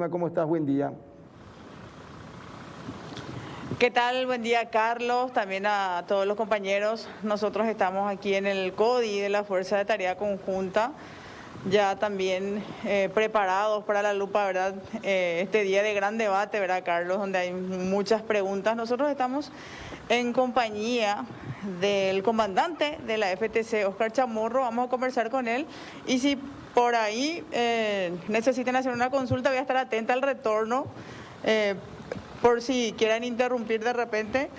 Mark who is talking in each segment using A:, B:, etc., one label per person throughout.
A: ¿Cómo estás? Buen día.
B: ¿Qué tal? Buen día, Carlos, también a todos los compañeros. Nosotros estamos aquí en el CODI de la Fuerza de Tarea Conjunta, ya también preparados para la lupa, ¿verdad? Este día de gran debate, ¿verdad, Carlos? Donde hay muchas preguntas. Nosotros estamos en compañía del comandante de la FTC, Oscar Chamorro. Vamos a conversar con él y si por ahí necesitan hacer una consulta, voy a estar atenta al retorno. Por si quieran interrumpir de repente.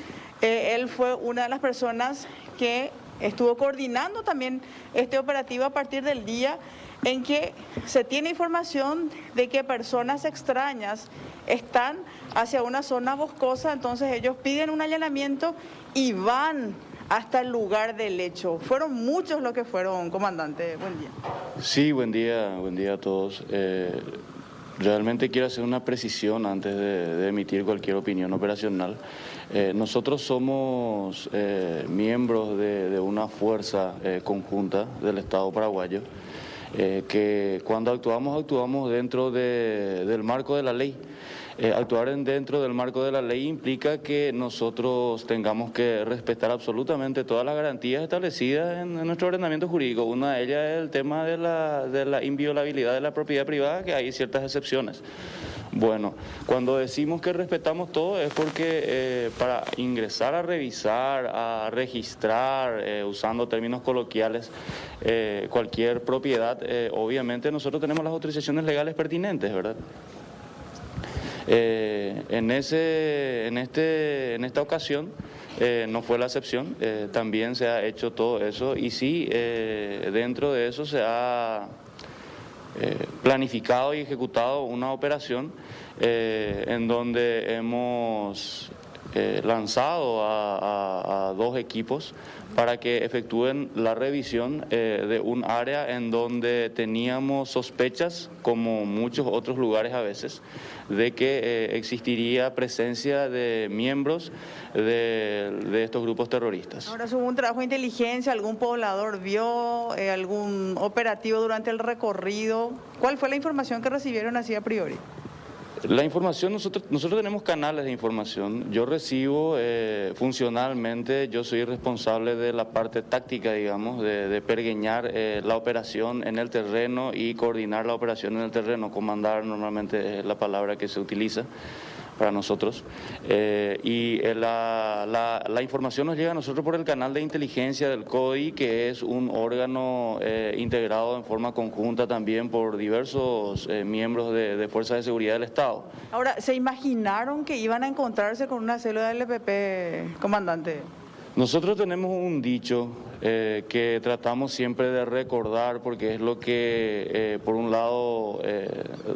B: Él fue una de las personas que estuvo coordinando también este operativo a partir del día en que se tiene información de que personas extrañas están hacia una zona boscosa, entonces ellos piden un allanamiento y van hasta el lugar del hecho. Fueron muchos los que fueron, comandante. Buen día.
C: Sí, buen día a todos. Realmente quiero hacer una precisión antes de emitir cualquier opinión operacional. Nosotros somos miembros de una fuerza conjunta del Estado paraguayo, que cuando actuamos dentro del marco de la ley. Actuar dentro del marco de la ley implica que nosotros tengamos que respetar absolutamente todas las garantías establecidas en nuestro ordenamiento jurídico. Una de ellas es el tema de la inviolabilidad de la propiedad privada, que hay ciertas excepciones. Bueno, cuando decimos que respetamos todo es porque para ingresar a revisar, a registrar, usando términos coloquiales, cualquier propiedad, obviamente nosotros tenemos las autorizaciones legales pertinentes, ¿verdad? En esta ocasión no fue la excepción, también se ha hecho todo eso y sí, dentro de eso se ha planificado y ejecutado una operación en donde hemos lanzado a dos equipos para que efectúen la revisión de un área en donde teníamos sospechas, como muchos otros lugares a veces, de que existiría presencia de miembros de estos grupos terroristas.
B: Ahora, ¿hubo un trabajo de inteligencia? ¿Algún poblador vio algún operativo durante el recorrido? ¿Cuál fue la información que recibieron así a priori?
C: La información, nosotros tenemos canales de información. Yo recibo funcionalmente, yo soy responsable de la parte táctica, digamos, de pergeñar la operación en el terreno y coordinar la operación en el terreno. Comandar normalmente es la palabra que se utiliza para nosotros. Y la información nos llega a nosotros por el canal de inteligencia del CODI, que es un órgano integrado en forma conjunta también por diversos miembros de Fuerzas de Seguridad del Estado.
B: Ahora, ¿se imaginaron que iban a encontrarse con una célula del LPP, comandante?
C: Nosotros tenemos un dicho que tratamos siempre de recordar porque es lo que, por un lado,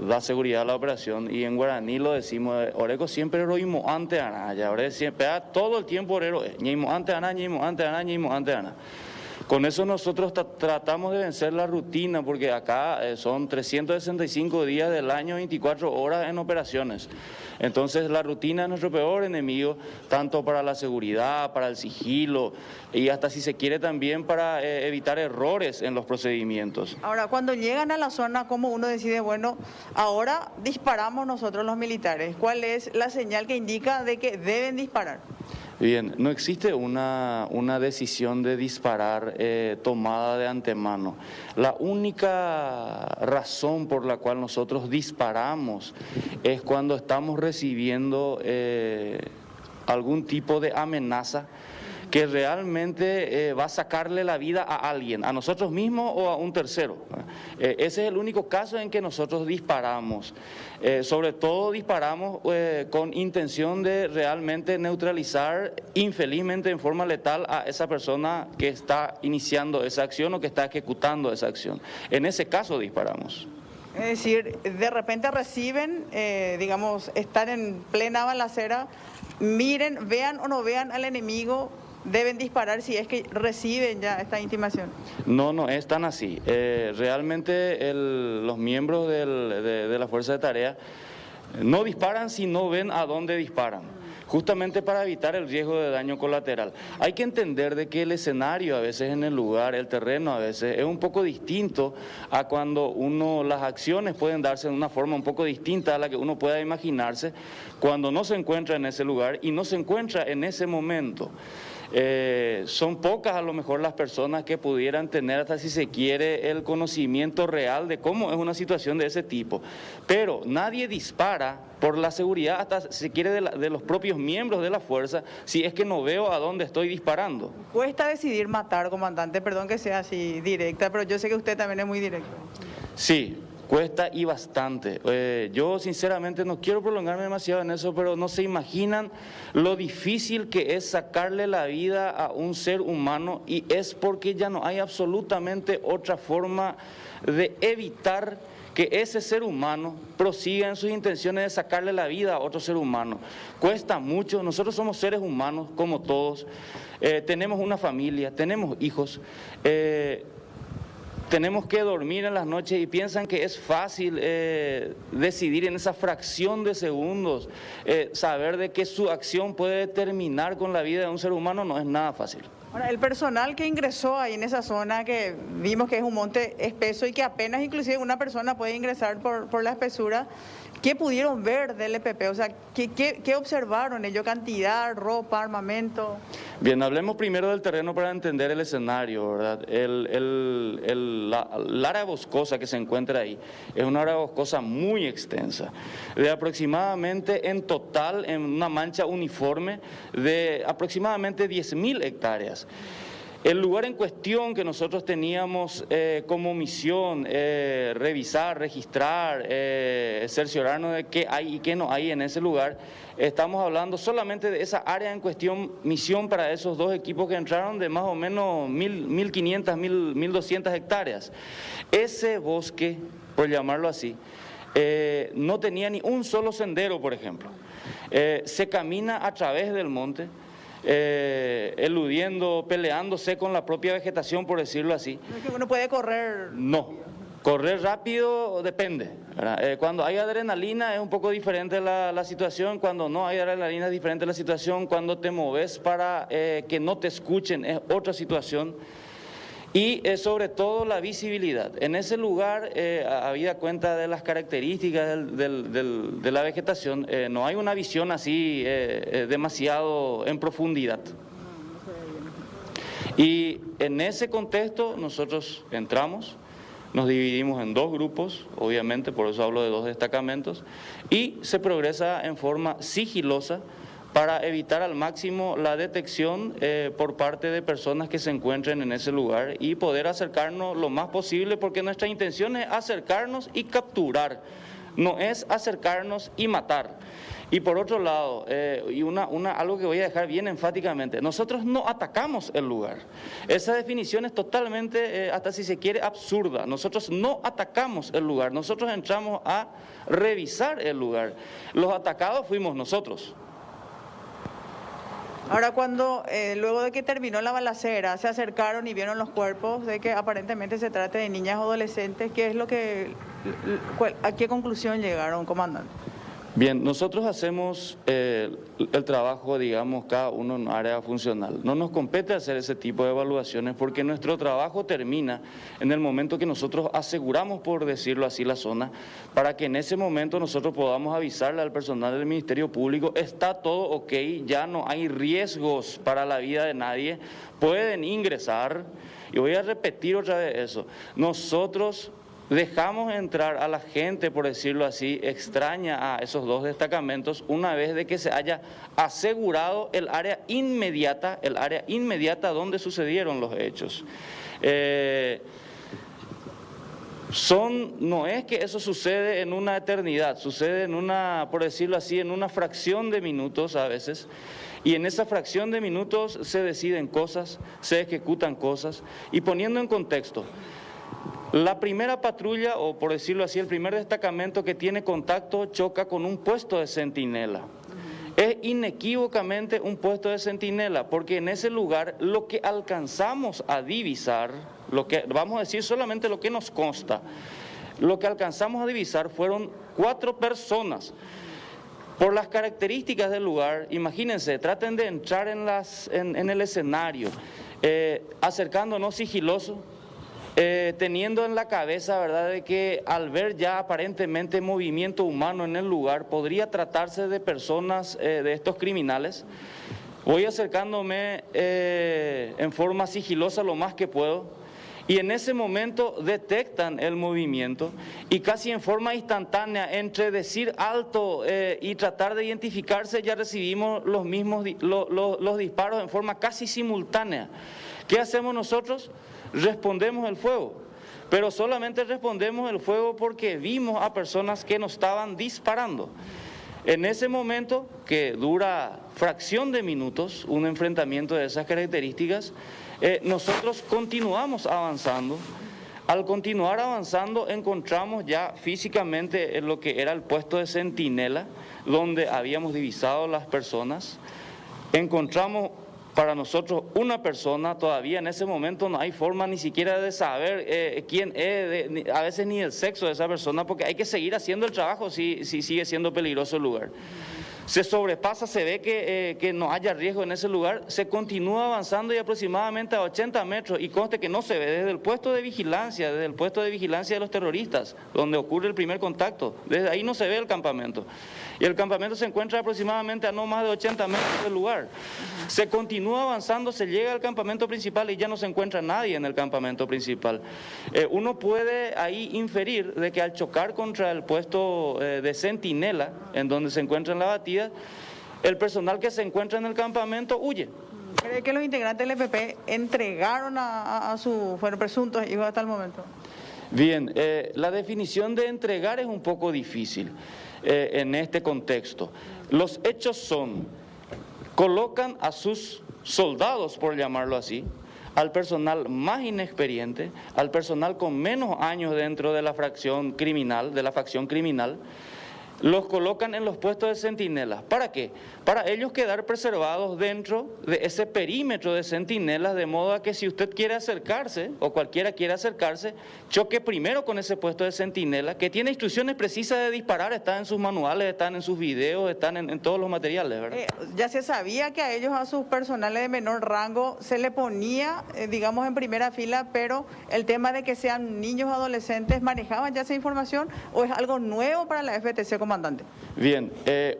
C: da seguridad a la operación, y en guaraní lo decimos, oreco siempre roímos ante ana, ya siempre todo el tiempo orero, ñeimo ante ana, ñeimo ante ana, ñeimo ante ana. Con eso nosotros tratamos de vencer la rutina, porque acá son 365 días del año, 24 horas en operaciones. Entonces la rutina es nuestro peor enemigo, tanto para la seguridad, para el sigilo y hasta, si se quiere, también para evitar errores en los procedimientos.
B: Ahora, cuando llegan a la zona, ¿cómo uno decide, bueno, ahora disparamos nosotros los militares? ¿Cuál es la señal que indica de que deben disparar?
C: Bien, no existe una decisión de disparar tomada de antemano. La única razón por la cual nosotros disparamos es cuando estamos recibiendo algún tipo de amenaza que realmente va a sacarle la vida a alguien, a nosotros mismos o a un tercero. Ese es el único caso en que nosotros disparamos. Sobre todo disparamos con intención de realmente neutralizar, infelizmente en forma letal, a esa persona que está iniciando esa acción o que está ejecutando esa acción. En ese caso disparamos.
B: Es decir, de repente reciben, digamos, están en plena balacera, miren, vean o no vean al enemigo, deben disparar si es que reciben ya esta intimación.
C: No es tan así. Realmente los miembros de la Fuerza de Tarea no disparan si no ven a dónde disparan. justamente para evitar el riesgo de daño colateral. Hay que entender de que el escenario a veces en el lugar, el terreno a veces es un poco distinto a cuando las acciones pueden darse de una forma un poco distinta a la que uno pueda imaginarse cuando no se encuentra en ese lugar y no se encuentra en ese momento. Son pocas a lo mejor las personas que pudieran tener, hasta si se quiere, el conocimiento real de cómo es una situación de ese tipo. Pero nadie dispara por la seguridad, hasta si se quiere, de los propios miembros de la fuerza, si es que no veo a dónde estoy disparando.
B: Cuesta decidir matar, comandante, perdón que sea así directa, pero yo sé que usted también es muy directo.
C: Sí. Cuesta y bastante. Yo sinceramente no quiero prolongarme demasiado en eso, pero no se imaginan lo difícil que es sacarle la vida a un ser humano, y es porque ya no hay absolutamente otra forma de evitar que ese ser humano prosiga en sus intenciones de sacarle la vida a otro ser humano. Cuesta mucho, nosotros somos seres humanos como todos, tenemos una familia, tenemos hijos, tenemos que dormir en las noches y piensan que es fácil decidir en esa fracción de segundos, saber de que su acción puede terminar con la vida de un ser humano. No es nada fácil.
B: Ahora, el personal que ingresó ahí en esa zona, que vimos que es un monte espeso y que apenas inclusive una persona puede ingresar por la espesura, ¿qué pudieron ver del EPP? O sea, ¿qué observaron ellos? ¿Cantidad, ropa, armamento?
C: Bien, hablemos primero del terreno para entender el escenario, ¿verdad? La área boscosa que se encuentra ahí es una área boscosa muy extensa, de aproximadamente en total, en una mancha uniforme, de aproximadamente 10.000 hectáreas. El lugar en cuestión que nosotros teníamos como misión revisar, registrar, cerciorarnos de qué hay y qué no hay en ese lugar, estamos hablando solamente de esa área en cuestión, misión para esos dos equipos que entraron, de más o menos 1.500, 1.200 hectáreas. Ese bosque, por llamarlo así, no tenía ni un solo sendero, por ejemplo. Se camina a través del monte, eludiendo, peleándose con la propia vegetación, por decirlo así.
B: ¿No es que uno puede correr?
C: No, correr rápido depende, ¿verdad? Cuando hay adrenalina es un poco diferente la situación, cuando no hay adrenalina es diferente la situación, cuando te moves para que no te escuchen es otra situación. Y sobre todo la visibilidad. En ese lugar, habida cuenta de las características de la vegetación, no hay una visión así demasiado en profundidad. Y en ese contexto nosotros entramos, nos dividimos en dos grupos, obviamente, por eso hablo de dos destacamentos, y se progresa en forma sigilosa, para evitar al máximo la detección por parte de personas que se encuentren en ese lugar y poder acercarnos lo más posible, porque nuestra intención es acercarnos y capturar, no es acercarnos y matar. Y por otro lado, algo que voy a dejar bien enfáticamente, nosotros no atacamos el lugar. Esa definición es totalmente, hasta si se quiere, absurda. Nosotros no atacamos el lugar, nosotros entramos a revisar el lugar. Los atacados fuimos nosotros.
B: Ahora, cuando luego de que terminó la balacera, se acercaron y vieron los cuerpos de que aparentemente se trata de niñas o adolescentes, ¿qué es a qué conclusión llegaron, comandante?
C: Bien, nosotros hacemos el trabajo, digamos, cada uno en un área funcional. No nos compete hacer ese tipo de evaluaciones porque nuestro trabajo termina en el momento que nosotros aseguramos, por decirlo así, la zona, para que en ese momento nosotros podamos avisarle al personal del Ministerio Público, está todo ok, ya no hay riesgos para la vida de nadie, pueden ingresar. Y voy a repetir otra vez eso, nosotros dejamos entrar a la gente, por decirlo así, extraña a esos dos destacamentos una vez de que se haya asegurado el área inmediata donde sucedieron los hechos. No es que eso sucede en una eternidad, sucede en una, por decirlo así, en una fracción de minutos a veces. Y en esa fracción de minutos se deciden cosas, se ejecutan cosas. Y poniendo en contexto, la primera patrulla, o por decirlo así, el primer destacamento que tiene contacto choca con un puesto de centinela. Es inequívocamente un puesto de centinela, porque en ese lugar lo que alcanzamos a divisar, vamos a decir solamente lo que nos consta, lo que alcanzamos a divisar fueron 4 personas. Por las características del lugar, imagínense, traten de entrar en el escenario, acercándonos sigiloso, teniendo en la cabeza, ¿verdad?, de que al ver ya aparentemente movimiento humano en el lugar, podría tratarse de personas, de estos criminales. Voy acercándome en forma sigilosa lo más que puedo. Y en ese momento detectan el movimiento y casi en forma instantánea, entre decir alto y tratar de identificarse, ya recibimos los disparos en forma casi simultánea. ¿Qué hacemos nosotros? Respondemos el fuego, pero solamente respondemos el fuego porque vimos a personas que nos estaban disparando. En ese momento, que dura fracción de minutos, un enfrentamiento de esas características, nosotros continuamos avanzando. Al continuar avanzando encontramos ya físicamente lo que era el puesto de centinela, donde habíamos divisado las personas. Encontramos para nosotros una persona, todavía en ese momento no hay forma ni siquiera de saber quién es, a veces ni el sexo de esa persona, porque hay que seguir haciendo el trabajo si sigue siendo peligroso el lugar. Se sobrepasa, se ve que no haya riesgo en ese lugar, se continúa avanzando y aproximadamente a 80 metros, y conste que no se ve desde el puesto de vigilancia, de los terroristas, donde ocurre el primer contacto, desde ahí no se ve el campamento. Y el campamento se encuentra aproximadamente a no más de 80 metros del lugar. Se continúa avanzando, se llega al campamento principal y ya no se encuentra nadie en el campamento principal. Uno puede ahí inferir de que al chocar contra el puesto de centinela, en donde se encuentra en la batida, el personal que se encuentra en el campamento huye.
B: ¿Cree que los integrantes del EPP entregaron a sus presuntos hijos hasta el momento?
C: Bien, la definición de entregar es un poco difícil en este contexto. Los hechos son: colocan a sus soldados, por llamarlo así, al personal más inexperiente, al personal con menos años dentro de la facción criminal, los colocan en los puestos de centinelas. ¿Para qué? Para ellos quedar preservados dentro de ese perímetro de centinelas, de modo a que si usted quiere acercarse, o cualquiera quiere acercarse, choque primero con ese puesto de centinela, que tiene instrucciones precisas de disparar, están en sus manuales, están en sus videos, están en todos los materiales, ¿verdad?
B: Ya se sabía que a ellos, a sus personales de menor rango, se le ponía, digamos, en primera fila, pero el tema de que sean niños o adolescentes, ¿manejaban ya esa información o es algo nuevo para la FTC, comandante?
C: Bien,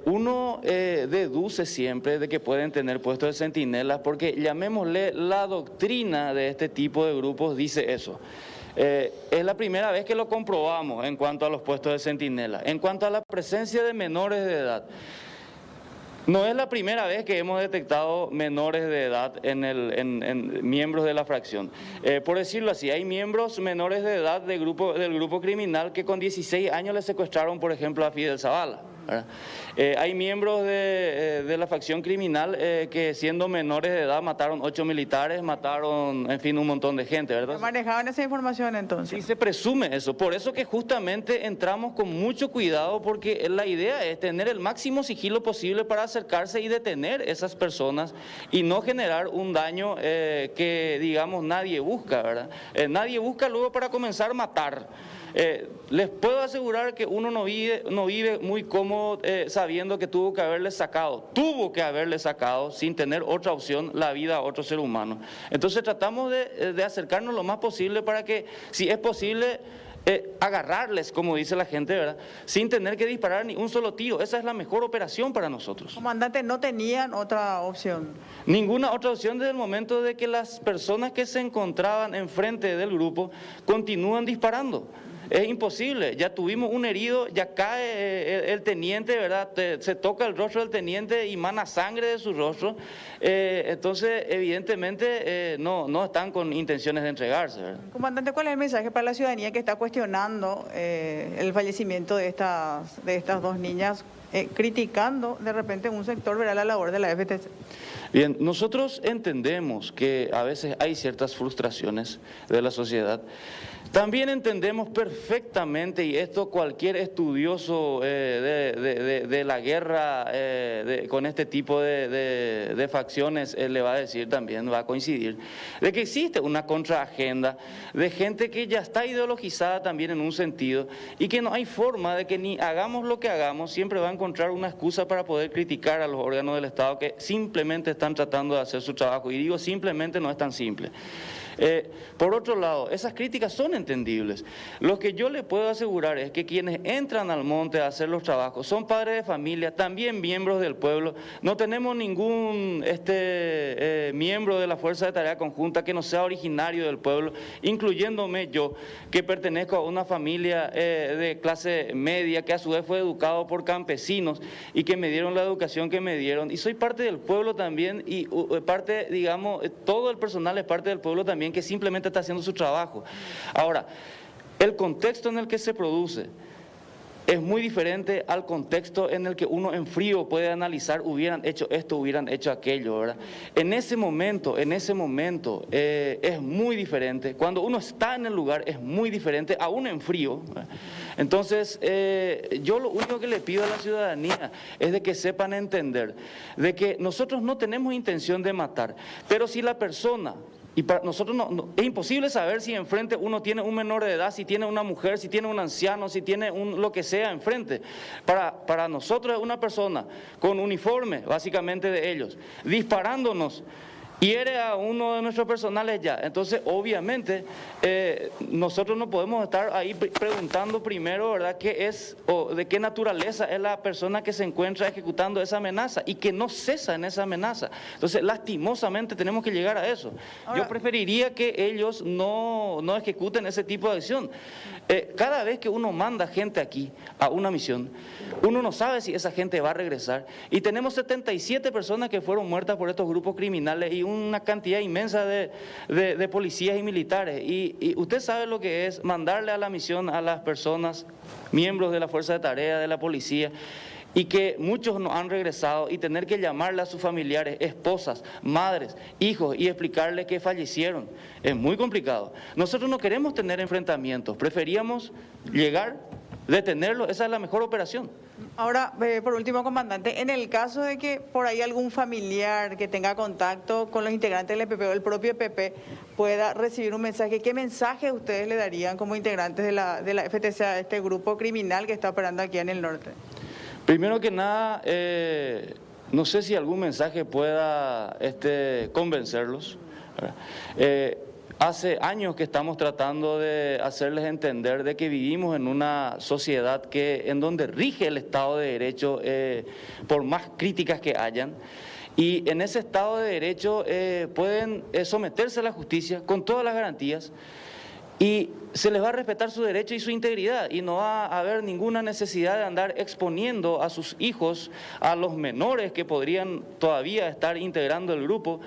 C: uno deduce siempre de que pueden tener puestos de centinelas porque, llamémosle, la doctrina de este tipo de grupos dice eso. Es la primera vez que lo comprobamos en cuanto a los puestos de centinela. En cuanto a la presencia de menores de edad, no es la primera vez que hemos detectado menores de edad en miembros de la fracción. Por decirlo así, hay miembros menores de edad del grupo criminal que con 16 años le secuestraron, por ejemplo, a Fidel Zavala, ¿verdad? Hay miembros de la facción criminal que, siendo menores de edad, mataron 8 militares, mataron, en fin, un montón de gente, ¿verdad?
B: ¿Manejaban esa información entonces?
C: Sí, se presume eso. Por eso que justamente entramos con mucho cuidado, porque la idea es tener el máximo sigilo posible para acercarse y detener esas personas y no generar un daño que, digamos, nadie busca, ¿verdad? Nadie busca luego para comenzar a matar. Les puedo asegurar que uno no vive muy cómodo sabiendo que tuvo que haberle sacado, sin tener otra opción, la vida a otro ser humano. Entonces tratamos de acercarnos lo más posible para que, si es posible, agarrarles, como dice la gente, ¿verdad?, sin tener que disparar ni un solo tiro. Esa es la mejor operación para nosotros.
B: Comandante, ¿no tenían otra opción?
C: Ninguna otra opción desde el momento de que las personas que se encontraban enfrente del grupo continúan disparando. Es imposible, ya tuvimos un herido, ya cae el teniente, ¿verdad? Se toca el rostro del teniente y mana sangre de su rostro. Entonces, evidentemente, no están con intenciones de entregarse, ¿verdad?
B: Comandante, ¿cuál es el mensaje para la ciudadanía que está cuestionando el fallecimiento de estas dos niñas, criticando de repente un sector, ¿verdad?, la labor de la FTC?
C: Bien, nosotros entendemos que a veces hay ciertas frustraciones de la sociedad. También entendemos perfectamente, y esto cualquier estudioso de la guerra con este tipo de facciones le va a decir también, va a coincidir, de que existe una contraagenda de gente que ya está ideologizada también en un sentido y que no hay forma de que ni hagamos lo que hagamos, siempre va a encontrar una excusa para poder criticar a los órganos del Estado que simplemente están tratando de hacer su trabajo. Y digo simplemente, no es tan simple. Por otro lado, esas críticas son entendibles. Lo que yo le puedo asegurar es que quienes entran al monte a hacer los trabajos son padres de familia, también miembros del pueblo. No tenemos ningún miembro de la Fuerza de Tarea Conjunta que no sea originario del pueblo, incluyéndome yo, que pertenezco a una familia de clase media, que a su vez fue educado por campesinos y que me dieron la educación que me dieron. Y soy parte del pueblo también, y parte, digamos, todo el personal es parte del pueblo también, que simplemente está haciendo su trabajo. Ahora, el contexto en el que se produce es muy diferente al contexto en el que uno en frío puede analizar, hubieran hecho esto, hubieran hecho aquello, ¿verdad? En ese momento es muy diferente. Cuando uno está en el lugar es muy diferente, aún en frío, ¿verdad? Entonces, yo lo único que le pido a la ciudadanía es de que sepan entender de que nosotros no tenemos intención de matar, pero si la persona... Y para nosotros es imposible saber si enfrente uno tiene un menor de edad, si tiene una mujer, si tiene un anciano, si tiene lo que sea enfrente. Para nosotros es una persona con uniforme, básicamente de ellos, disparándonos. Hiere a uno de nuestros personales ya. Entonces, obviamente, nosotros no podemos estar ahí preguntando primero, ¿verdad?, qué es o de qué naturaleza es la persona que se encuentra ejecutando esa amenaza y que no cesa en esa amenaza. Entonces, lastimosamente tenemos que llegar a eso. Ahora, yo preferiría que ellos no ejecuten ese tipo de acción. Cada vez que uno manda gente aquí a una misión, uno no sabe si esa gente va a regresar. Y tenemos 77 personas que fueron muertas por estos grupos criminales y una cantidad inmensa de policías y militares. Y usted sabe lo que es mandarle a la misión a las personas, miembros de la Fuerza de Tarea, de la policía, y que muchos no han regresado, y tener que llamarle a sus familiares, esposas, madres, hijos, y explicarles que fallecieron. Es muy complicado. Nosotros no queremos tener enfrentamientos, preferíamos llegar, detenerlo, esa es la mejor operación.
B: Ahora, por último, comandante, en el caso de que por ahí algún familiar que tenga contacto con los integrantes del EPP o el propio EPP pueda recibir un mensaje, ¿qué mensaje ustedes le darían como integrantes de la FTC a este grupo criminal que está operando aquí en el norte?
C: Primero que nada, no sé si algún mensaje pueda convencerlos. Hace años que estamos tratando de hacerles entender de que vivimos en una sociedad en donde rige el Estado de Derecho, por más críticas que hayan. Y en ese Estado de Derecho pueden someterse a la justicia con todas las garantías, y se les va a respetar su derecho y su integridad, y no va a haber ninguna necesidad de andar exponiendo a sus hijos, a los menores que podrían todavía estar integrando el grupo,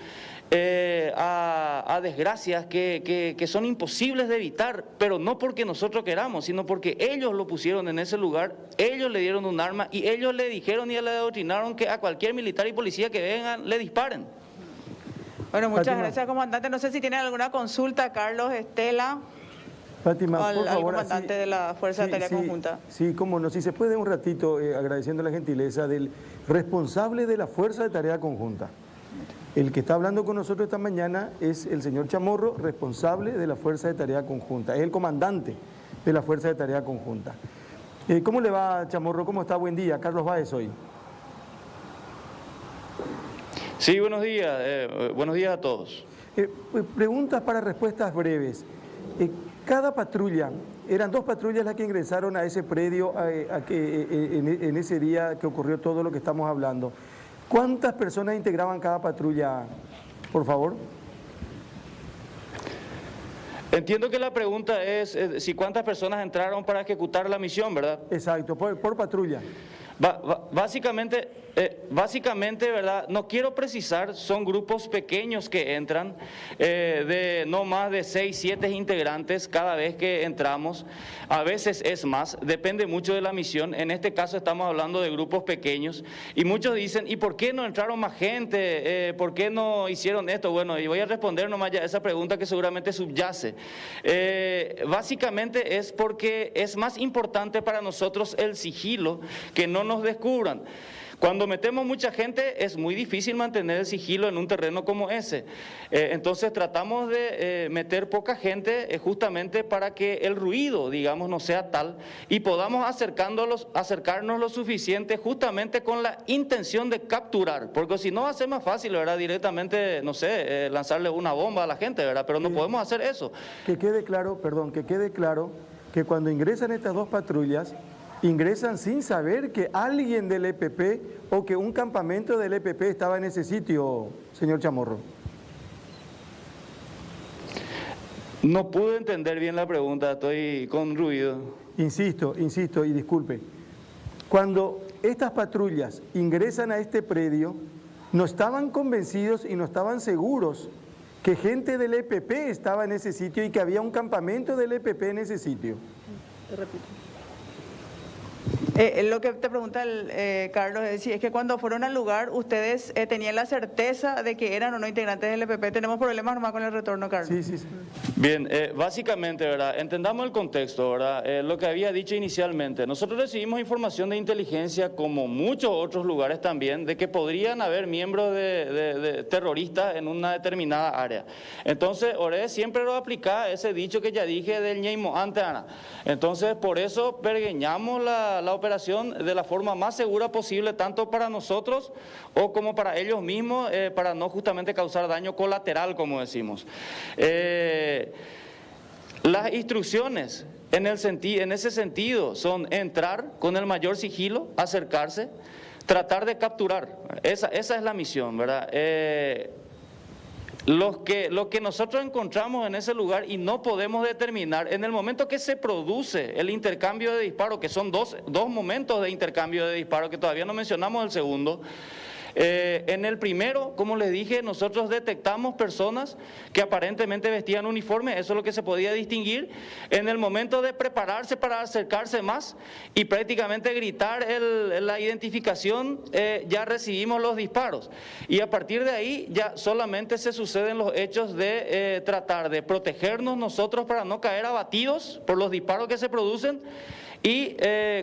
C: a desgracias que son imposibles de evitar, pero no porque nosotros queramos, sino porque ellos lo pusieron en ese lugar, ellos le dieron un arma y ellos le dijeron y le adoctrinaron que a cualquier militar y policía que vengan le disparen.
B: Bueno, muchas gracias, comandante. No sé si tienen alguna consulta, Carlos, Estela.
A: Fátima, por favor,
B: al comandante de la Fuerza de Tarea Conjunta.
A: Sí, cómo no, si se puede un ratito, agradeciendo la gentileza del responsable de la Fuerza de Tarea Conjunta. El que está hablando con nosotros esta mañana es el señor Chamorro, responsable de la Fuerza de Tarea Conjunta. Es el comandante de la Fuerza de Tarea Conjunta. ¿Cómo le va, Chamorro? ¿Cómo está? Buen día. Carlos Báez hoy.
C: Sí, buenos días. Buenos días a todos.
A: Preguntas para respuestas breves. Cada patrulla, eran 2 patrullas las que ingresaron a ese predio en ese día que ocurrió todo lo que estamos hablando. ¿Cuántas personas integraban cada patrulla, por favor?
C: Entiendo que la pregunta es si cuántas personas entraron para ejecutar la misión, ¿verdad?
A: Exacto, por patrulla.
C: Básicamente, ¿verdad? No quiero precisar, son grupos pequeños que entran, de no más de 6, 7 integrantes cada vez que entramos. A veces es más, depende mucho de la misión. En este caso estamos hablando de grupos pequeños y muchos dicen, ¿y por qué no entraron más gente? ¿Por qué no hicieron esto? Bueno, y voy a responder nomás ya esa pregunta que seguramente subyace. Básicamente es porque es más importante para nosotros el sigilo, que no nos descubran. Cuando metemos mucha gente es muy difícil mantener el sigilo en un terreno como ese. Entonces tratamos de meter poca gente justamente para que el ruido, digamos, no sea tal y podamos acercarnos lo suficiente justamente con la intención de capturar. Porque si no va a ser más fácil, ¿verdad? Directamente, no sé, lanzarle una bomba a la gente, ¿verdad? Pero no podemos hacer eso.
A: Que quede claro que cuando ingresan estas 2 patrullas, ingresan sin saber que alguien del EPP o que un campamento del EPP estaba en ese sitio, señor Chamorro.
C: No pude entender bien la pregunta, estoy con ruido.
A: Insisto, y disculpe. Cuando estas patrullas ingresan a este predio, no estaban convencidos y no estaban seguros que gente del EPP estaba en ese sitio y que había un campamento del EPP en ese sitio.
B: Te repito. Lo que te pregunta Carlos es si es que cuando fueron al lugar ustedes tenían la certeza de que eran o no integrantes del EPP. Tenemos problemas nomás con el retorno, Carlos.
A: Sí.
C: Bien, básicamente, ¿verdad? Entendamos el contexto, ¿verdad? Lo que había dicho inicialmente. Nosotros recibimos información de inteligencia, como muchos otros lugares también, de que podrían haber miembros de terroristas en una determinada área. Entonces, Oré siempre lo aplica ese dicho que ya dije del ñeimo ante Ana. Entonces, por eso pergueñamos la operación de la forma más segura posible, tanto para nosotros o como para ellos mismos, para no justamente causar daño colateral, como decimos. Las instrucciones en ese sentido son entrar con el mayor sigilo, acercarse, tratar de capturar. Esa es la misión, ¿verdad? Lo que nosotros encontramos en ese lugar y no podemos determinar, en el momento que se produce el intercambio de disparo, que son dos momentos de intercambio de disparo, que todavía no mencionamos el segundo. En el primero, como les dije, nosotros detectamos personas que aparentemente vestían uniforme, eso es lo que se podía distinguir. En el momento de prepararse para acercarse más y prácticamente gritar la identificación, ya recibimos los disparos. Y a partir de ahí ya solamente se suceden los hechos de tratar de protegernos nosotros para no caer abatidos por los disparos que se producen. Y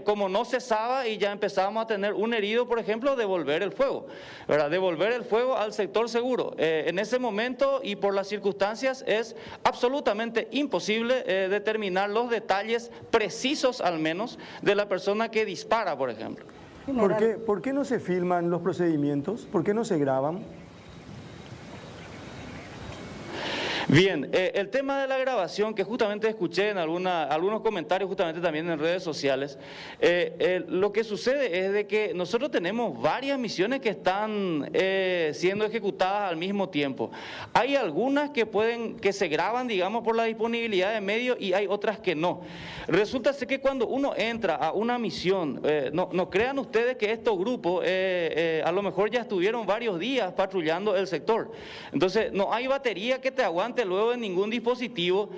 C: como no cesaba y ya empezábamos a tener un herido, por ejemplo, devolver el fuego, ¿verdad? Devolver el fuego al sector seguro. En ese momento y por las circunstancias es absolutamente imposible determinar los detalles precisos, al menos, de la persona que dispara, por ejemplo.
A: ¿Por qué no se filman los procedimientos? ¿Por qué no se graban?
C: Bien, el tema de la grabación, que justamente escuché en algunos comentarios justamente también en redes sociales, lo que sucede es de que nosotros tenemos varias misiones que están siendo ejecutadas al mismo tiempo. Hay algunas que se graban, digamos, por la disponibilidad de medios y hay otras que no. Resulta ser que cuando uno entra a una misión, no crean ustedes que estos grupos a lo mejor ya estuvieron varios días patrullando el sector. Entonces, no hay batería que te aguante luego en ningún dispositivo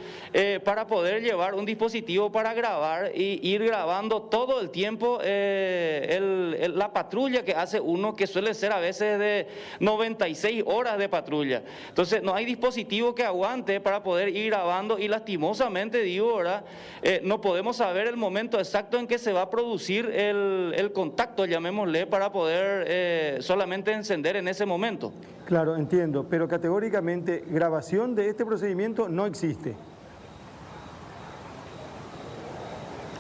C: para poder llevar un dispositivo para grabar y ir grabando todo el tiempo la patrulla que hace uno, que suele ser a veces de 96 horas de patrulla. Entonces no hay dispositivo que aguante para poder ir grabando y lastimosamente digo, ¿verdad? No podemos saber el momento exacto en que se va a producir el contacto, llamémosle, para poder solamente encender en ese momento.
A: Claro, entiendo, pero categóricamente grabación de este procedimiento no existe.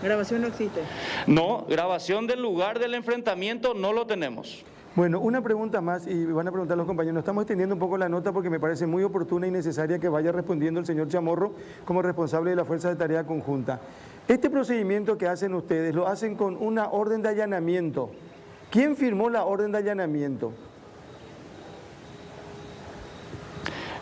B: ¿Grabación no existe?
C: No, grabación del lugar del enfrentamiento no lo tenemos.
A: Bueno, una pregunta más y van a preguntar los compañeros. Nos estamos extendiendo un poco la nota porque me parece muy oportuna y necesaria que vaya respondiendo el señor Chamorro como responsable de la Fuerza de Tarea Conjunta. Este procedimiento que hacen ustedes lo hacen con una orden de allanamiento. ¿Quién firmó la orden de allanamiento?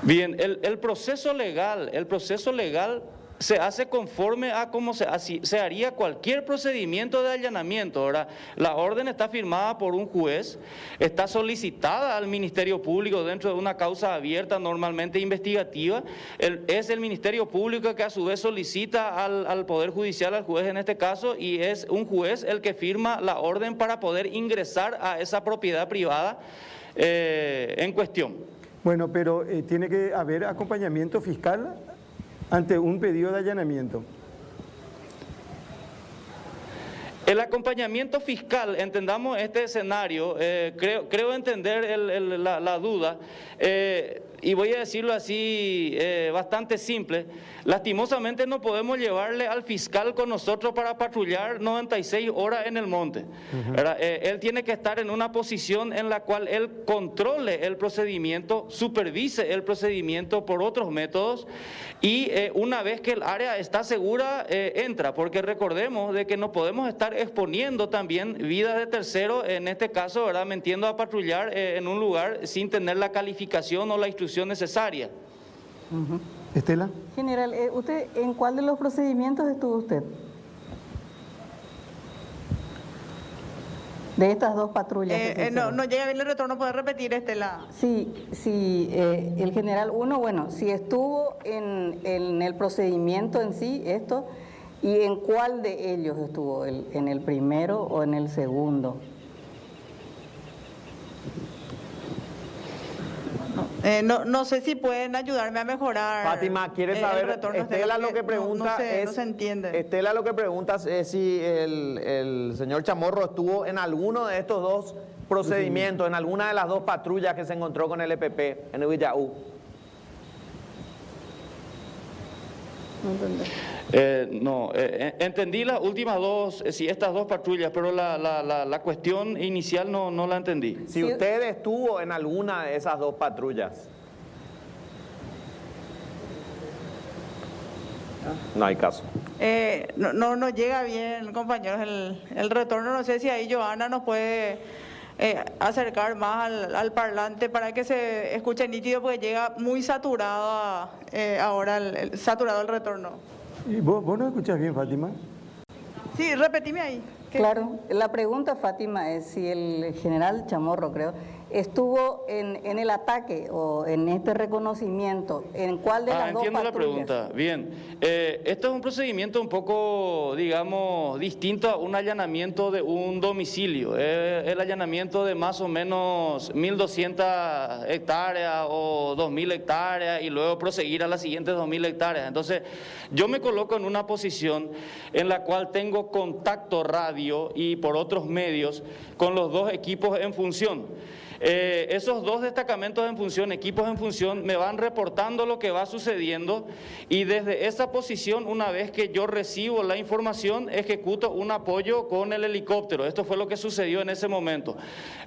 C: Bien, el proceso legal se hace conforme a cómo se haría cualquier procedimiento de allanamiento. Ahora, la orden está firmada por un juez, está solicitada al Ministerio Público dentro de una causa abierta, normalmente investigativa. Es el Ministerio Público que a su vez solicita al Poder Judicial, al juez en este caso, y es un juez el que firma la orden para poder ingresar a esa propiedad privada en cuestión.
A: Bueno, pero tiene que haber acompañamiento fiscal ante un pedido de allanamiento.
C: El acompañamiento fiscal, entendamos este escenario, creo entender la duda, y voy a decirlo así bastante simple. Lastimosamente no podemos llevarle al fiscal con nosotros para patrullar 96 horas en el monte. Él tiene que estar en una posición en la cual él controle el procedimiento, supervise el procedimiento por otros métodos, y una vez que el área está segura, entra, porque recordemos de que no podemos estar exponiendo también vidas de terceros, en este caso, ¿verdad?, metiendo a patrullar en un lugar sin tener la calificación o la instrucción necesaria.
A: Estela.
D: General, ¿usted en cuál de los procedimientos estuvo usted? De estas dos patrullas.
B: No llega bien el retorno, ¿puede repetir, Estela?
D: Sí, el general 1, bueno, si estuvo en el procedimiento en sí, esto, ¿y en cuál de ellos estuvo? ¿En el primero o en el segundo?
B: No sé si pueden ayudarme a mejorar.
E: Fátima, ¿quiere saber?
B: el retorno?
E: Estela lo que pregunta
B: no se entiende.
E: Estela lo que pregunta es si el señor Chamorro estuvo en alguno de estos dos procedimientos, en alguna de las dos patrullas que se encontró con el EPP en el Villaú.
D: No entendí.
C: Entendí las últimas dos, sí, estas dos patrullas, pero la cuestión inicial no la entendí.
E: Si usted estuvo en alguna de esas dos patrullas. No hay caso.
B: No llega bien, compañeros, el retorno. No sé si ahí Joana nos puede acercar más al parlante para que se escuche nítido, porque llega muy saturado ahora, saturado el retorno.
A: ¿Y vos no escuchás bien, Fátima?
B: Sí, repetime ahí.
D: Claro, la pregunta, Fátima, es si el general Chamorro, creo, estuvo en el ataque o en este reconocimiento, ¿en cuál de las dos
C: entiendo
D: patrullas?
C: la pregunta. Bien, esto es un procedimiento un poco, digamos, distinto a un allanamiento de un domicilio. El allanamiento de más o menos 1.200 hectáreas o 2.000 hectáreas y luego proseguir a las siguientes 2.000 hectáreas. Entonces, yo me coloco en una posición en la cual tengo contacto radio y por otros medios con los dos equipos en función. Esos dos destacamentos en función, equipos en función, me van reportando lo que va sucediendo, y desde esa posición, una vez que yo recibo la información, ejecuto un apoyo con el helicóptero. Esto fue lo que sucedió en ese momento.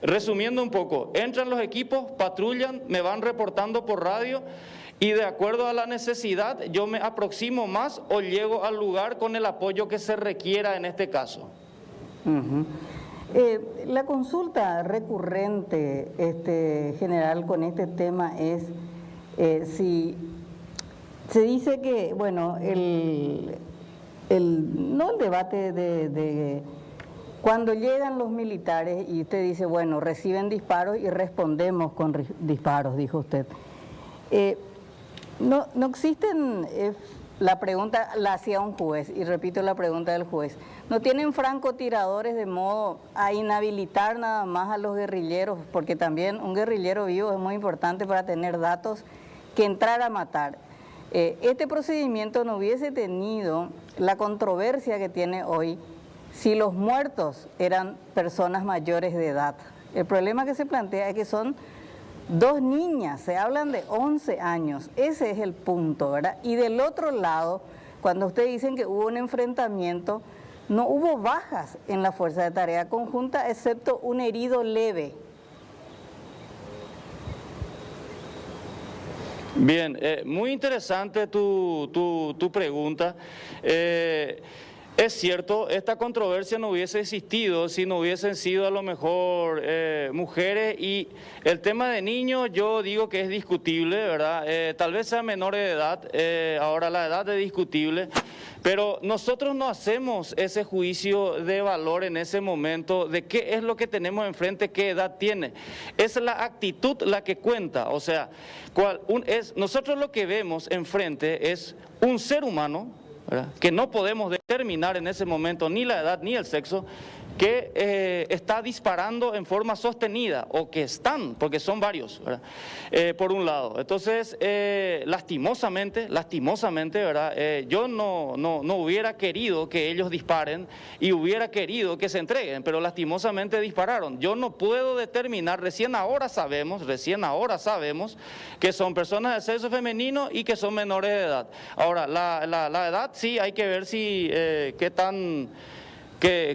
C: Resumiendo un poco, entran los equipos, patrullan, me van reportando por radio, y de acuerdo a la necesidad yo me aproximo más o llego al lugar con el apoyo que se requiera en este caso.
D: La consulta recurrente, general, con este tema es si se dice que, bueno, no el debate de cuando llegan los militares y usted dice, bueno, reciben disparos y respondemos con disparos, dijo usted. No existen, la pregunta la hacía un juez, y repito la pregunta del juez, ¿no tienen francotiradores de modo a inhabilitar nada más a los guerrilleros? Porque también un guerrillero vivo es muy importante para tener datos, que entrar a matar. Este procedimiento no hubiese tenido la controversia que tiene hoy si los muertos eran personas mayores de edad. El problema que se plantea es que son dos niñas, se hablan de 11 años, ese es el punto, ¿verdad? Y del otro lado, cuando ustedes dicen que hubo un enfrentamiento, no hubo bajas en la Fuerza de Tarea Conjunta, excepto un herido leve.
C: Bien, muy interesante tu pregunta. Es cierto, esta controversia no hubiese existido si no hubiesen sido a lo mejor mujeres, y el tema de niños yo digo que es discutible, ¿verdad? Tal vez sea menores de edad, ahora la edad es discutible, pero nosotros no hacemos ese juicio de valor en ese momento de qué es lo que tenemos enfrente, qué edad tiene. Es la actitud la que cuenta, o sea, nosotros lo que vemos enfrente es un ser humano, ¿verdad?, que no podemos determinar en ese momento ni la edad ni el sexo, que está disparando en forma sostenida, o que están, porque son varios, ¿verdad? Por un lado. Entonces, lastimosamente, ¿verdad? Yo no hubiera querido que ellos disparen y hubiera querido que se entreguen, pero lastimosamente dispararon. Yo no puedo determinar, recién ahora sabemos que son personas de sexo femenino y que son menores de edad. Ahora, la edad sí hay que ver si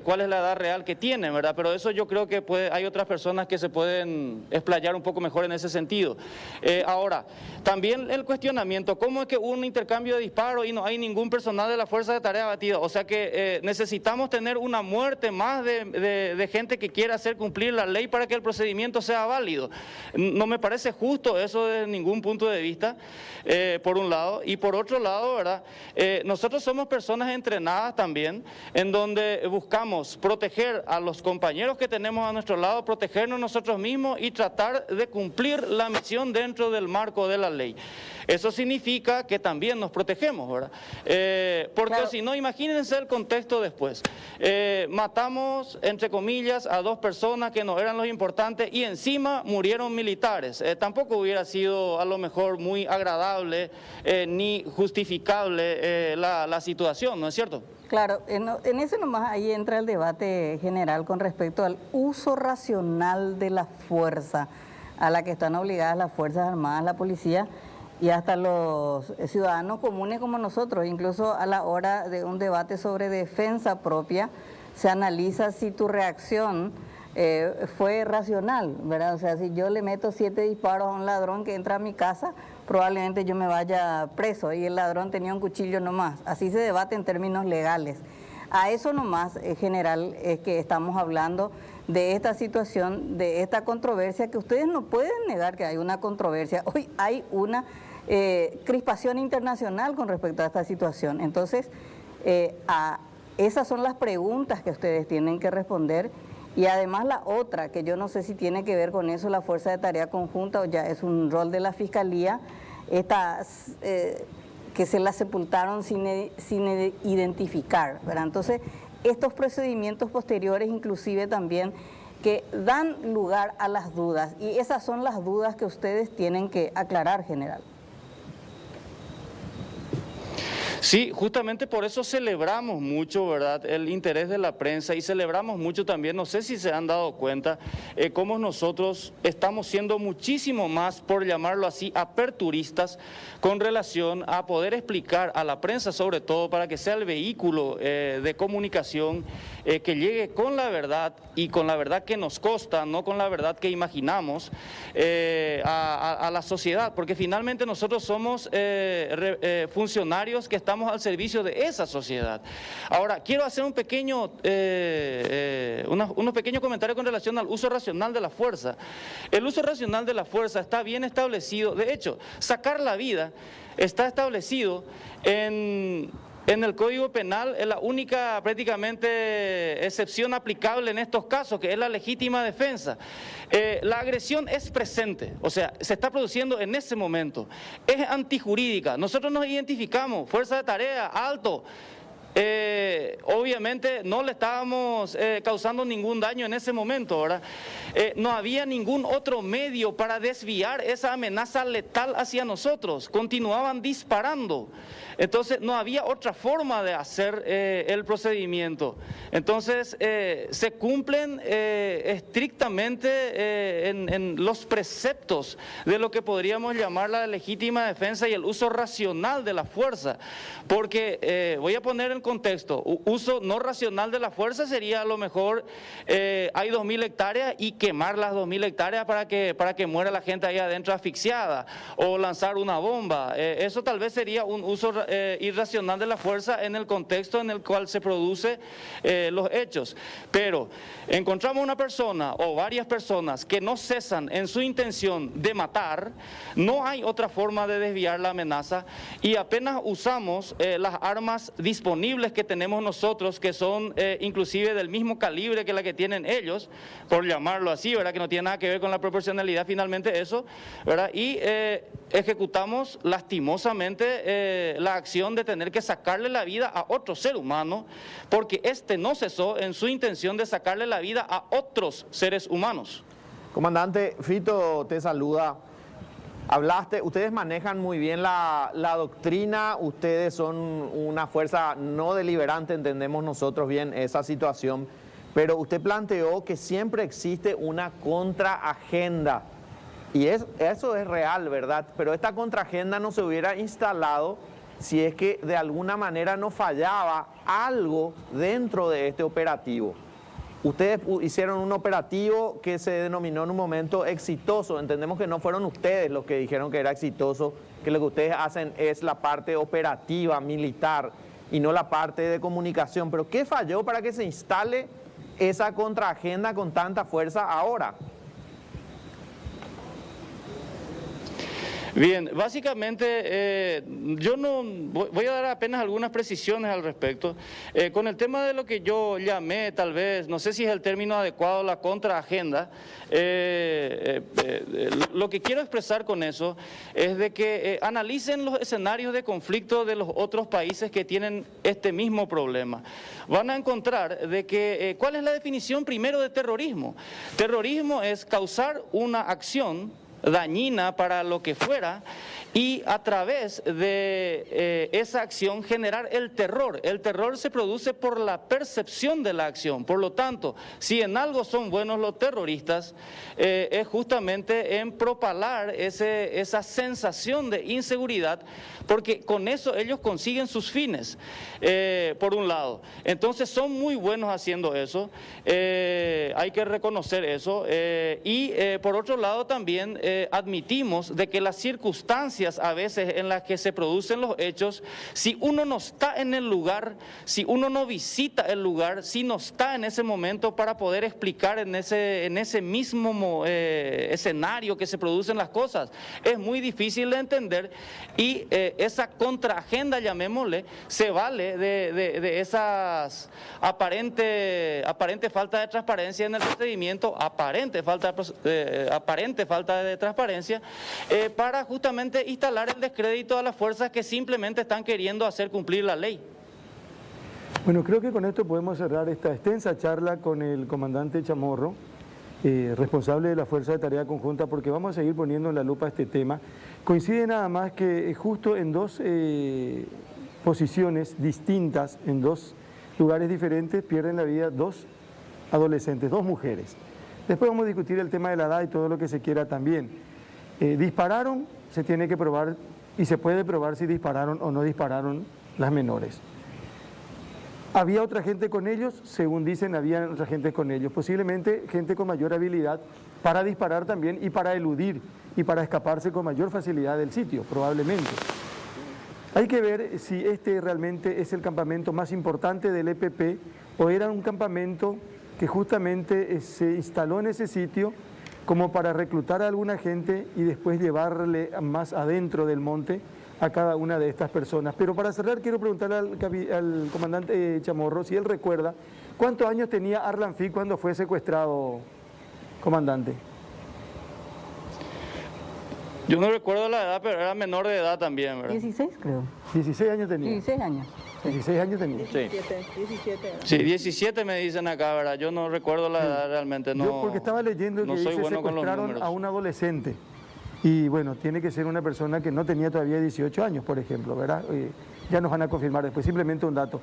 C: cuál es la edad real que tienen, ¿verdad? Pero eso yo creo que hay otras personas que se pueden explayar un poco mejor en ese sentido. Ahora, también el cuestionamiento, ¿cómo es que hubo un intercambio de disparos y no hay ningún personal de la Fuerza de Tarea abatido? O sea que necesitamos tener una muerte más de gente que quiera hacer cumplir la ley para que el procedimiento sea válido. No me parece justo eso desde ningún punto de vista, por un lado. Y por otro lado, ¿verdad? Nosotros somos personas entrenadas también, en donde buscamos proteger a los compañeros que tenemos a nuestro lado, protegernos nosotros mismos y tratar de cumplir la misión dentro del marco de la ley. Eso significa que también nos protegemos, ¿verdad? Porque claro, si no, imagínense el contexto después. Matamos, entre comillas, a 2 personas que no eran los importantes y encima murieron militares. Tampoco hubiera sido a lo mejor muy agradable ni justificable la situación, ¿no es cierto?
D: Claro, en eso nomás ahí entra el debate general con respecto al uso racional de la fuerza a la que están obligadas las Fuerzas Armadas, la policía y hasta los ciudadanos comunes como nosotros. Incluso a la hora de un debate sobre defensa propia se analiza si tu reacción fue racional, ¿verdad? O sea, si yo le meto 7 disparos a un ladrón que entra a mi casa, probablemente yo me vaya preso y el ladrón tenía un cuchillo nomás. Así se debate en términos legales. A eso nomás, general, es que estamos hablando de esta situación, de esta controversia, que ustedes no pueden negar que hay una controversia. Hoy hay una crispación internacional con respecto a esta situación. Entonces, esas son las preguntas que ustedes tienen que responder. Y además la otra, que yo no sé si tiene que ver con eso, la Fuerza de Tarea Conjunta, o ya es un rol de la Fiscalía, que se la sepultaron sin identificar, ¿verdad? Entonces, estos procedimientos posteriores inclusive también que dan lugar a las dudas, y esas son las dudas que ustedes tienen que aclarar, general.
C: Sí, justamente por eso celebramos mucho, ¿verdad?, el interés de la prensa, y celebramos mucho también, no sé si se han dado cuenta, cómo nosotros estamos siendo muchísimo más, por llamarlo así, aperturistas con relación a poder explicar a la prensa, sobre todo, para que sea el vehículo de comunicación que llegue con la verdad, y con la verdad que nos consta, no con la verdad que imaginamos, a la sociedad, porque finalmente nosotros somos funcionarios que estamos al servicio de esa sociedad. Ahora, quiero hacer unos pequeños comentarios con relación al uso racional de la fuerza. El uso racional de la fuerza está bien establecido. De hecho, sacar la vida está establecido en el Código Penal. Es la única prácticamente excepción aplicable en estos casos, que es la legítima defensa. La agresión es presente, o sea, se está produciendo en ese momento. Es antijurídica. Nosotros nos identificamos, Fuerza de Tarea, alto. Obviamente no le estábamos causando ningún daño en ese momento, ¿verdad? No había ningún otro medio para desviar esa amenaza letal hacia nosotros. Continuaban disparando. Entonces no había otra forma de hacer el procedimiento. Entonces se cumplen estrictamente en los preceptos de lo que podríamos llamar la legítima defensa y el uso racional de la fuerza. Porque voy a poner contexto, uso no racional de la fuerza sería a lo mejor hay 2.000 hectáreas y quemar las 2.000 hectáreas para que muera la gente ahí adentro asfixiada, o lanzar una bomba. Eso tal vez sería un uso irracional de la fuerza en el contexto en el cual se produce los hechos. Pero encontramos una persona o varias personas que no cesan en su intención de matar, no hay otra forma de desviar la amenaza, y apenas usamos las armas disponibles que tenemos nosotros, que son inclusive del mismo calibre que la que tienen ellos, por llamarlo así, ¿verdad? Que no tiene nada que ver con la proporcionalidad finalmente eso, ¿verdad? Y ejecutamos lastimosamente la acción de tener que sacarle la vida a otro ser humano, porque este no cesó en su intención de sacarle la vida a otros seres humanos.
E: Comandante, Fito te saluda. Hablaste, ustedes manejan muy bien la doctrina, ustedes son una fuerza no deliberante, entendemos nosotros bien esa situación, pero usted planteó que siempre existe una contraagenda, y eso es real, ¿verdad? Pero esta contraagenda no se hubiera instalado si es que de alguna manera no fallaba algo dentro de este operativo. Ustedes hicieron un operativo que se denominó en un momento exitoso. Entendemos que no fueron ustedes los que dijeron que era exitoso, que lo que ustedes hacen es la parte operativa, militar, y no la parte de comunicación. Pero ¿qué falló para que se instale esa contraagenda con tanta fuerza ahora?
C: Bien, básicamente yo no voy a dar apenas algunas precisiones al respecto. Con el tema de lo que yo llamé, tal vez, no sé si es el término adecuado, la contraagenda, lo que quiero expresar con eso es de que analicen los escenarios de conflicto de los otros países que tienen este mismo problema. Van a encontrar de que, ¿cuál es la definición primero de terrorismo? Terrorismo es causar una acción dañina para lo que fuera, y a través de esa acción generar el terror. El terror se produce por la percepción de la acción. Por lo tanto, si en algo son buenos los terroristas, es justamente en propalar esa sensación de inseguridad, porque con eso ellos consiguen sus fines, por un lado. Entonces son muy buenos haciendo eso, hay que reconocer eso, y por otro lado también admitimos de que las circunstancias a veces en las que se producen los hechos, si uno no está en el lugar, si uno no visita el lugar, si no está en ese momento para poder explicar en ese mismo escenario que se producen las cosas, es muy difícil de entender, y esa contraagenda, llamémosle, se vale de esas aparente falta de transparencia en el procedimiento, aparente falta de transparencia, para justamente instalar el descrédito a las fuerzas que simplemente están queriendo hacer cumplir la ley.
A: Bueno, creo que con esto podemos cerrar esta extensa charla con el comandante Chamorro, responsable de la Fuerza de Tarea Conjunta, porque vamos a seguir poniendo en la lupa este tema. Coincide nada más que justo en dos posiciones distintas, en dos lugares diferentes, pierden la vida dos adolescentes, dos mujeres. Después vamos a discutir el tema de la edad y todo lo que se quiera también. Dispararon, se tiene que probar y se puede probar si dispararon o no dispararon las menores. ¿Había otra gente con ellos? Según dicen, había otra gente con ellos. Posiblemente gente con mayor habilidad para disparar también y para eludir y para escaparse con mayor facilidad del sitio, probablemente. Hay que ver si este realmente es el campamento más importante del EPP o era un campamento que justamente se instaló en ese sitio como para reclutar a alguna gente y después llevarle más adentro del monte a cada una de estas personas. Pero para cerrar quiero preguntarle al comandante Chamorro si él recuerda cuántos años tenía Arlan Fi cuando fue secuestrado, comandante.
C: Yo no recuerdo la edad, pero era menor de edad también, ¿verdad?
D: 16 creo.
A: 16 años tenía.
D: 16 años.
A: 16 años tenía.
E: Sí.
B: 17.
C: Sí, 17 me dicen acá, ¿verdad? Yo no recuerdo la edad realmente, no.
A: Yo porque estaba leyendo
C: no
A: que
C: soy
A: se
C: bueno con los
A: secuestraron
C: números.
A: a un adolescente. Y bueno, tiene que ser una persona que no tenía todavía 18 años, por ejemplo, ¿verdad? Ya nos van a confirmar después, simplemente un dato.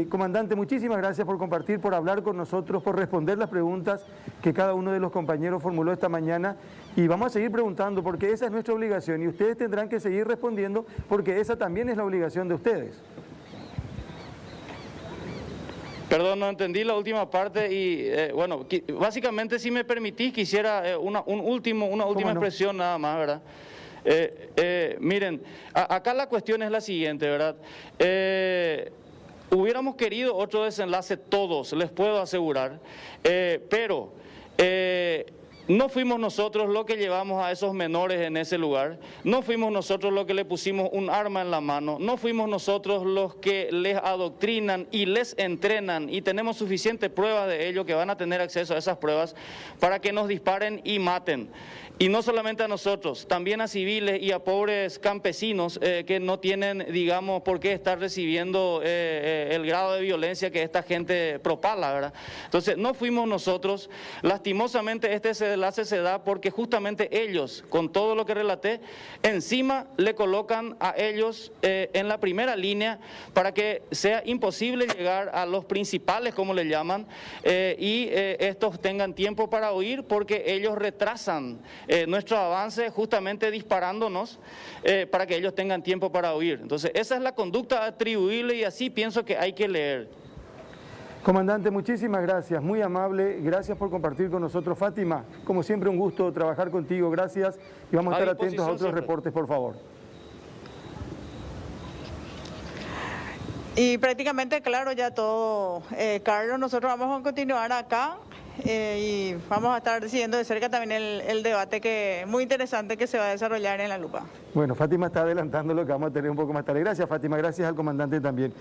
A: Comandante, muchísimas gracias por compartir, por hablar con nosotros, por responder las preguntas que cada uno de los compañeros formuló esta mañana. Y vamos a seguir preguntando porque esa es nuestra obligación y ustedes tendrán que seguir respondiendo porque esa también es la obligación de ustedes.
C: Perdón, no entendí la última parte y bueno, básicamente si me permitís quisiera una última
A: no?
C: expresión nada más, ¿verdad? Miren, acá la cuestión es la siguiente, ¿verdad? Hubiéramos querido otro desenlace todos, les puedo asegurar, pero no fuimos nosotros los que llevamos a esos menores en ese lugar, no fuimos nosotros los que le pusimos un arma en la mano, no fuimos nosotros los que les adoctrinan y les entrenan y tenemos suficientes pruebas de ello que van a tener acceso a esas pruebas para que nos disparen y maten. Y no solamente a nosotros, también a civiles y a pobres campesinos que no tienen, digamos, por qué estar recibiendo el grado de violencia que esta gente propala, ¿verdad? Entonces, no fuimos nosotros. Lastimosamente, este desenlace se da porque justamente ellos, con todo lo que relaté, encima le colocan a ellos en la primera línea para que sea imposible llegar a los principales, como le llaman, y estos tengan tiempo para huir porque ellos retrasan nuestro avance justamente disparándonos para que ellos tengan tiempo para huir. Entonces, esa es la conducta atribuible y así pienso que hay que leer.
A: Comandante, muchísimas gracias, muy amable, gracias por compartir con nosotros. Fátima, como siempre un gusto trabajar contigo, gracias y vamos a estar atentos a otros reportes, por favor.
B: Y prácticamente claro ya todo, Carlos, nosotros vamos a continuar acá y vamos a estar siguiendo de cerca también el debate que muy interesante que se va a desarrollar en La Lupa.
A: Bueno, Fátima está adelantando lo que vamos a tener un poco más tarde. Gracias, Fátima, gracias al comandante también.